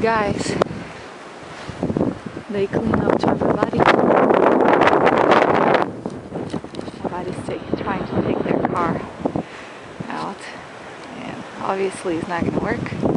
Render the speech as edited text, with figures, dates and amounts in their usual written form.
guys, they clean up to everybody. Everybody's trying to take their car out, and obviously it's not going to work.